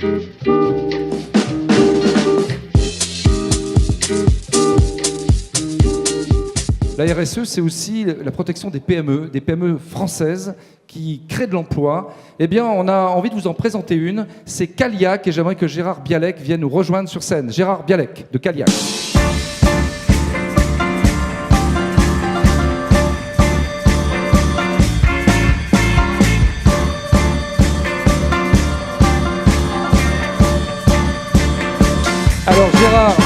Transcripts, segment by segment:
La RSE, c'est aussi la protection des PME françaises qui créent de l'emploi. Eh bien, on a envie de vous en présenter une. C'est Caliac et j'aimerais que Gérard Bialek vienne nous rejoindre sur scène. Gérard Bialek de Caliac. Alors Gérard,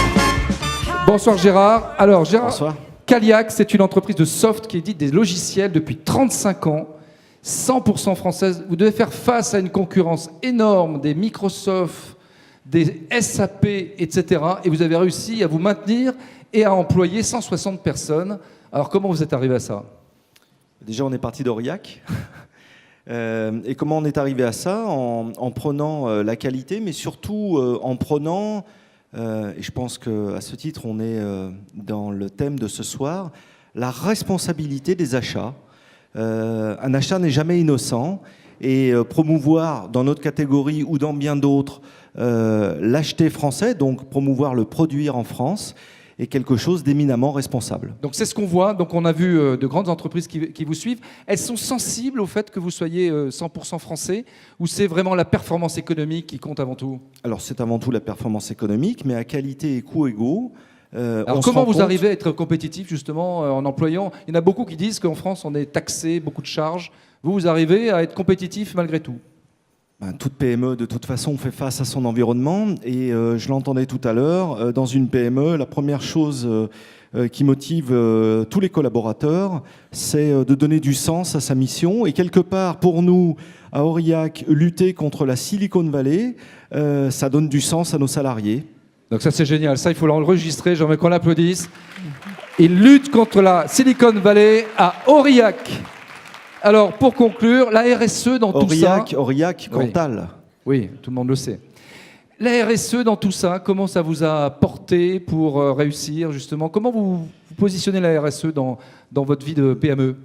bonsoir Gérard. Alors Gérard, bonsoir. Caliac, c'est une entreprise de soft qui édite des logiciels depuis 35 ans, 100% française. Vous devez faire face à une concurrence énorme des Microsoft, des SAP, etc. Et vous avez réussi à vous maintenir et à employer 160 personnes. Alors comment vous êtes arrivé à ça? Déjà, on est parti d'Aurillac. Et comment on est arrivé à ça? En prenant la qualité, mais surtout en prenant... et je pense qu'à ce titre, on est dans le thème de ce soir, la responsabilité des achats. Un achat n'est jamais innocent et promouvoir dans notre catégorie ou dans bien d'autres l'acheter français, donc promouvoir le produire en France, est quelque chose d'éminemment responsable. Donc c'est ce qu'on voit, donc on a vu de grandes entreprises qui vous suivent. Elles sont sensibles au fait que vous soyez 100% français ou c'est vraiment la performance économique qui compte avant tout? Alors c'est avant tout la performance économique, mais à qualité et coût égaux. Alors comment vous arrivez à être compétitif justement en employant? Il y en a beaucoup qui disent qu'en France on est taxé, beaucoup de charges. Vous arrivez à être compétitif malgré tout? Toute PME, de toute façon, fait face à son environnement. Et je l'entendais tout à l'heure, dans une PME, la première chose qui motive tous les collaborateurs, c'est de donner du sens à sa mission. Et quelque part, pour nous, à Aurillac, lutter contre la Silicon Valley, ça donne du sens à nos salariés. Donc ça, c'est génial. Ça, il faut l'enregistrer. J'aimerais qu'on l'applaudisse. Il lutte contre la Silicon Valley à Aurillac. Alors, pour conclure, la RSE dans tout ça... Aurillac, Cantal. Oui, tout le monde le sait. La RSE dans tout ça, comment ça vous a porté pour réussir, justement? Comment vous positionnez la RSE dans votre vie de PME?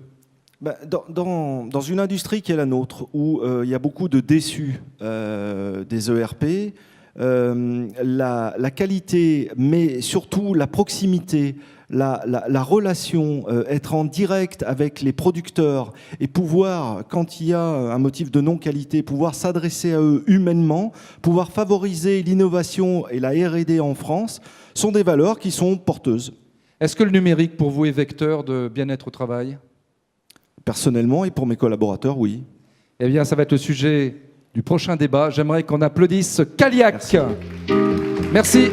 Dans une industrie qui est la nôtre, où il y a beaucoup de déçus des ERP, la qualité, mais surtout la proximité, la relation, être en direct avec les producteurs et pouvoir, quand il y a un motif de non-qualité, pouvoir s'adresser à eux humainement, pouvoir favoriser l'innovation et la R&D en France, sont des valeurs qui sont porteuses. Est-ce que le numérique, pour vous, est vecteur de bien-être au travail? Personnellement et pour mes collaborateurs, oui. Eh bien, ça va être le sujet du prochain débat. J'aimerais qu'on applaudisse Caliac. Merci.